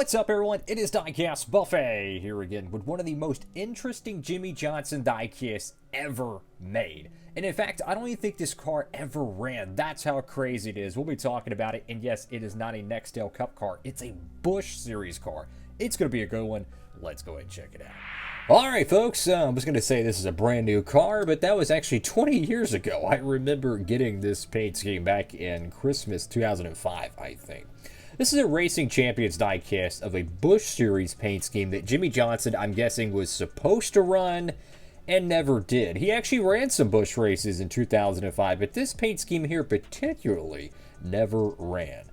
What's up, everyone? It is Diecastbuffet here again with one of the most interesting Jimmie Johnson diecasts ever made. And in fact, I don't even think this car ever ran. That's how crazy it is. We'll be talking about it. And yes, it is not a Nextel Cup car. It's a Busch Series car. It's going to be a good one. Let's go ahead and check it out. Alright folks, I was going to say this is a brand new car, but that was actually 20 years ago. I remember getting this paint scheme back in Christmas 2005, I think. This is a Racing Champions diecast of a Busch Series paint scheme that Jimmie Johnson, I'm guessing, was supposed to run and never did. He actually ran some Busch races in 2005, but this paint scheme here particularly never ran.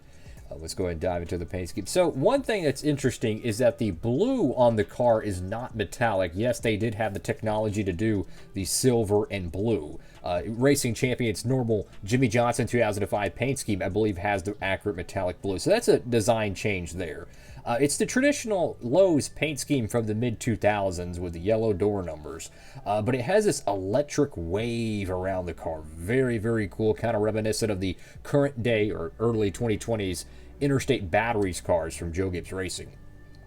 Let's go ahead and dive into the paint scheme. So one thing that's interesting is that the blue on the car is not metallic. Yes, they did have the technology to do the silver and blue. Racing Champions normal Jimmie Johnson 2005 paint scheme, I believe, has the accurate metallic blue. So that's a design change there. It's the traditional Lowe'S paint scheme from the mid-2000s with the yellow door numbers. But it has this electric wave around the car. Very, very cool. Kind of reminiscent of the current day or early 2020s Interstate Batteries cars from Joe Gibbs Racing.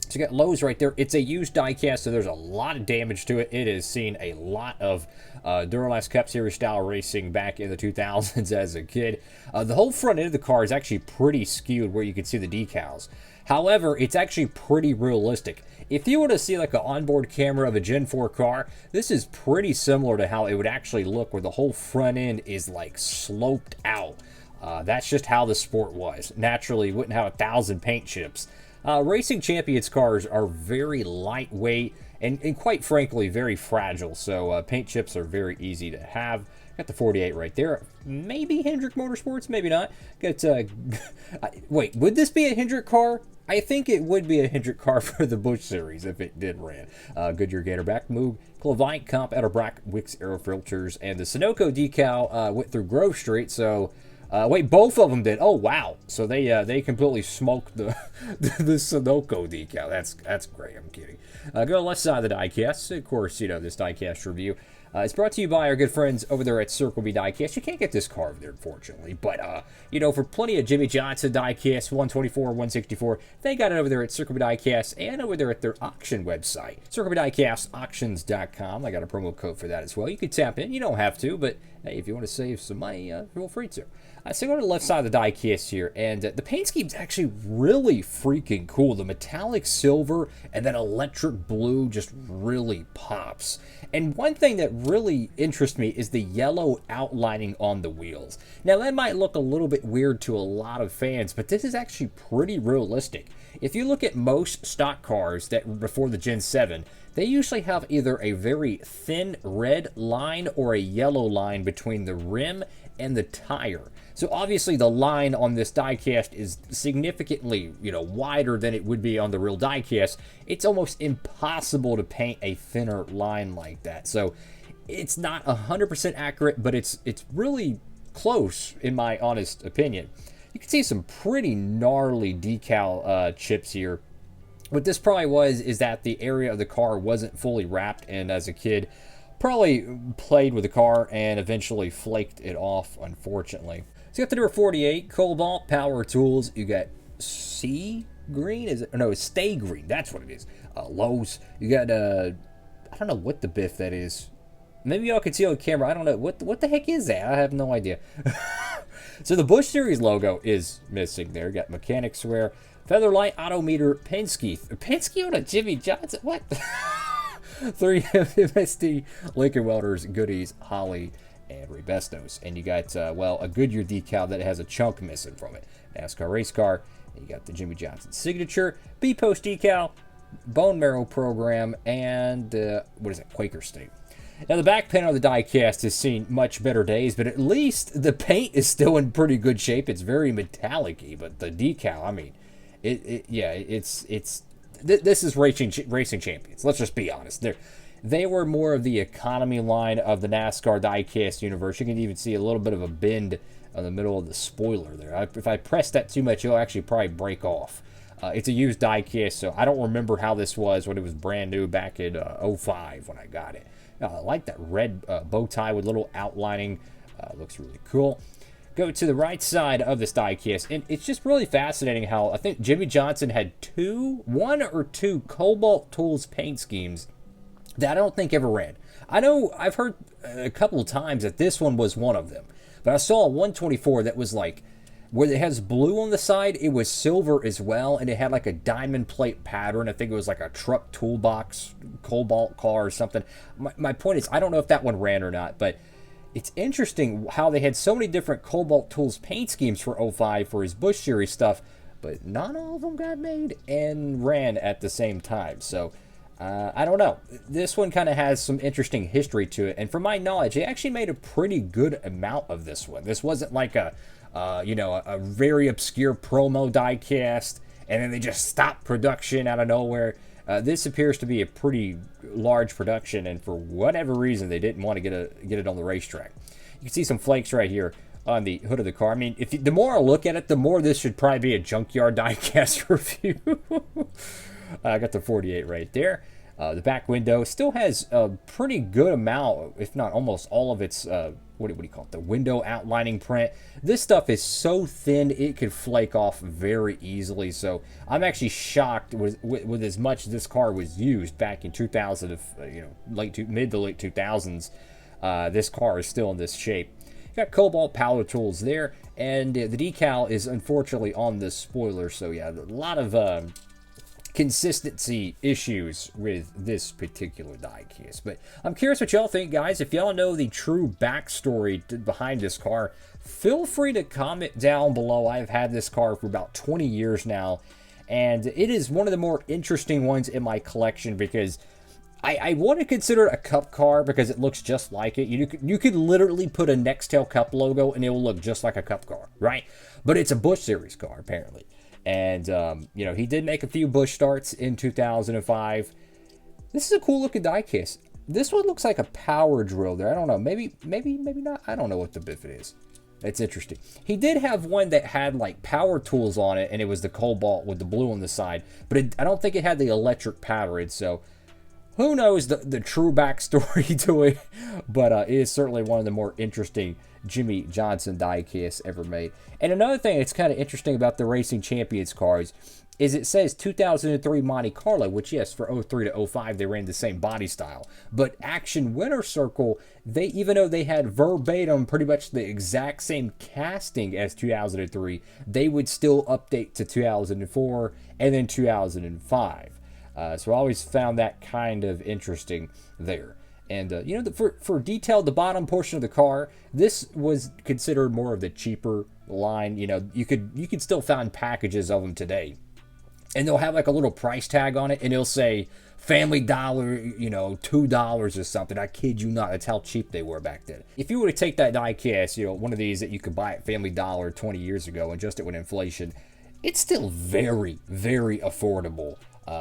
So you got Lowe's right there. It's a used diecast, so there's a lot of damage to it. It has seen a lot of Duralast Cup Series style racing back in the 2000s as a kid. The whole front end of the car is actually pretty skewed where you can see the decals. However, it's actually pretty realistic. If you were to see like an onboard camera of a Gen 4 car, this is pretty similar to how it would actually look, where the whole front end is like sloped out. That's just how the sport was. Naturally, you wouldn't have 1,000 paint chips. Racing Champions cars are very lightweight and quite frankly very fragile, so paint chips are very easy to have. Got the 48 right there. Maybe Hendrick Motorsports, maybe not. Got wait, would this be a Hendrick car? I think it would be a Hendrick car for the Busch Series if it did ran. Goodyear Gatorback, Moog, Clavite, Comp, Etterbrack, Wix Aero Filters, and the Sunoco decal went through Grove Street, so... wait, both of them did. Oh, wow. So they completely smoked the the Sunoco decal. That's great. I'm kidding. Go to the left side of the diecast. Of course, you know, this diecast review. It's brought to you by our good friends over there at Circle B Diecast. You can't get this car over there, unfortunately. But, you know, for plenty of Jimmie Johnson diecast, 124, 164, they got it over there at Circle B Diecast and over there at their auction website, CircleBDiecastAuctions.com. I got a promo code for that as well. You can tap in. You don't have to, but hey, if you want to save some money, feel free to. So go to the left side of the diecast here, and the paint scheme's actually really freaking cool. The metallic silver and that electric blue just really pops. And one thing that really interests me is the yellow outlining on the wheels. Now, that might look a little bit weird to a lot of fans, but this is actually pretty realistic. If you look at most stock cars that before the Gen 7, they usually have either a very thin red line or a yellow line between the rim and the tire. So obviously the line on this diecast is significantly, you know, wider than it would be on the real diecast. It's almost impossible to paint a thinner line like that. So it's not 100% accurate, but it's really close in my honest opinion. You can see some pretty gnarly decal chips here. What this probably is that the area of the car wasn't fully wrapped, and as a kid, probably played with the car and eventually flaked it off, unfortunately. So you got the number 48, Kobalt, Power Tools. You got Sea Green, is it? No, it's Stay Green. That's what it is. Lowe's. You got, I don't know what the biff that is. Maybe y'all can see on camera. I don't know. What the heck is that? I have no idea. So the Busch Series logo is missing there. You got Mechanics Wear, Featherlight, Autometer, Penske. Penske on a Jimmie Johnson? What? 3 MSD, Lincoln Welders, Goodies, Holly, and Rebestos. And you got, well, a Goodyear decal that has a chunk missing from it. NASCAR race car. And you got the Jimmie Johnson signature, B-Post decal, Bone Marrow program, and, what is it, Quaker State. Now, the back panel of the diecast has seen much better days, but at least the paint is still in pretty good shape. It's very metallic-y, but the decal, I mean, this is Racing Champions. Let's just be honest. They were more of the economy line of the NASCAR diecast universe. You can even see a little bit of a bend in the middle of the spoiler there. If I press that too much, it'll actually probably break off. It's a used diecast, so I don't remember how this was when it was brand new back in 05 when I got it. I like that red bow tie with little outlining. Looks really cool. go to the right side of this diecast, and it's just really fascinating how I think Jimmie Johnson had one or two Kobalt Tools paint schemes that I don't think ever ran. I know I've heard a couple of times that this one was one of them, but I saw a 124 that was like, where it has blue on the side, it was silver as well, and it had like a diamond plate pattern. I think it was like a truck toolbox Kobalt car or something. My point is, I don't know if that one ran or not, but it's interesting how they had so many different Kobalt Tools paint schemes for 05 for his Busch Series stuff, but not all of them got made and ran at the same time. So I don't know. This one kind of has some interesting history to it, and from my knowledge, they actually made a pretty good amount of this one. This wasn't like a very obscure promo diecast, and then they just stopped production out of nowhere. This appears to be a pretty large production, and for whatever reason, they didn't want to get it on the racetrack. You can see some flakes right here on the hood of the car. I mean, the more I look at it, the more this should probably be a junkyard diecast review. I got the 48 right there. The back window still has a pretty good amount, if not almost all of its, what do you call it, the window outlining print. This stuff is so thin, it could flake off very easily. So I'm actually shocked with as much this car was used back in 2000, mid to late 2000s. This car is still in this shape. Got Kobalt power tools there, and the decal is unfortunately on this spoiler. So yeah, a lot of consistency issues with this particular diecast. But I'm curious what y'all think, guys. If y'all know the true backstory behind this car, feel free to comment down below. I've had this car for about 20 years now, and it is one of the more interesting ones in my collection because I want to consider it a cup car because it looks just like it. You could literally put a Nextel Cup logo and it will look just like a cup car, right? But it's a Busch Series car, apparently. And, he did make a few Busch starts in 2005. This is a cool looking diecast. This one looks like a power drill there. I don't know. Maybe not. I don't know what the Biffit is. It's interesting. He did have one that had like power tools on it, and it was the Kobalt with the blue on the side. But I don't think it had the electric power. So who knows the true backstory to it. But it is certainly one of the more interesting Jimmie Johnson diecast ever made. And another thing that's kind of interesting about the Racing Champions cars is it says 2003 Monte Carlo, which yes, for 03 to 05 they ran the same body style. But Action Winner Circle, even though they had verbatim pretty much the exact same casting as 2003, they would still update to 2004 and then 2005. So I always found that kind of interesting there. And, for detail, the bottom portion of the car, this was considered more of the cheaper line. You could still find packages of them today. And they'll have like a little price tag on it, and it'll say Family Dollar, $2 or something. I kid you not. That's how cheap they were back then. If you were to take that diecast, one of these that you could buy at Family Dollar 20 years ago and adjust it with inflation, it's still very, very affordable.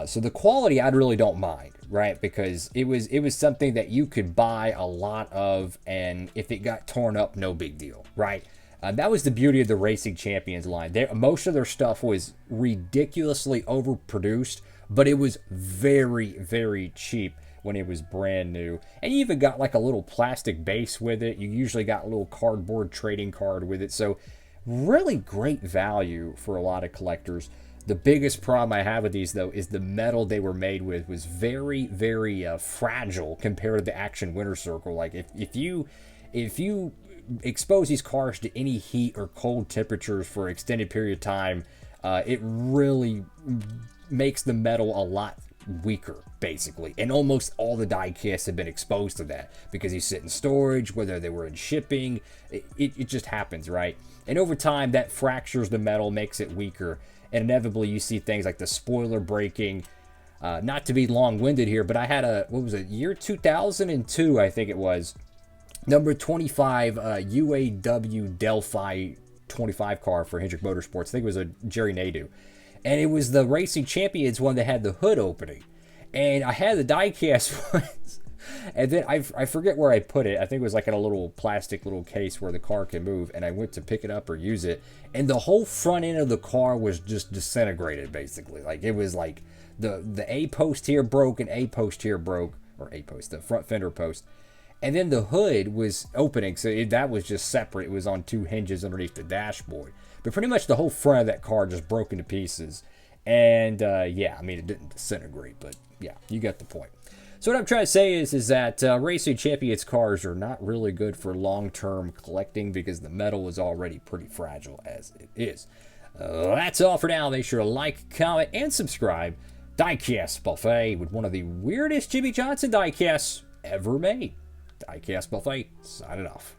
So the quality I really don't mind, right? Because it was something that you could buy a lot of, and if it got torn up, no big deal, right? That was the beauty of the Racing Champions line. Most of their stuff was ridiculously overproduced, but it was very, very cheap when it was brand new. And you even got like a little plastic base with it. You usually got a little cardboard trading card with it. So really great value for a lot of collectors. The biggest problem I have with these, though, is the metal they were made with was very, very fragile compared to the Action Winner Circle. Like if you expose these cars to any heat or cold temperatures for an extended period of time, it really makes the metal a lot weaker, basically. And almost all the diecasts have been exposed to that because they sit in storage, whether they were in shipping. It just happens, right? And over time, that fractures the metal, makes it weaker. And inevitably, you see things like the spoiler breaking. Not to be long-winded here, but I had year 2002, I think it was, number 25 UAW Delphi 25 car for Hendrick Motorsports. I think it was a Jerry Nadeau. And it was the Racing Champions one that had the hood opening. And I had the diecast ones. And then I forget where I put it. I think it was like in a little plastic little case where the car can move. And I went to pick it up or use it. And the whole front end of the car was just disintegrated, basically. Like it was like the A post here broke and A post here broke. Or A post, the front fender post. And then the hood was opening, so that was just separate. It was on two hinges underneath the dashboard. But pretty much the whole front of that car just broke into pieces. And yeah, I mean, it didn't disintegrate, but yeah, you get the point. So what I'm trying to say is that Racing Champions cars are not really good for long-term collecting because the metal is already pretty fragile as it is. That's all for now. Make sure to like, comment, and subscribe. Diecastbuffet with one of the weirdest Jimmie Johnson diecasts ever made. Diecastbuffet signing off.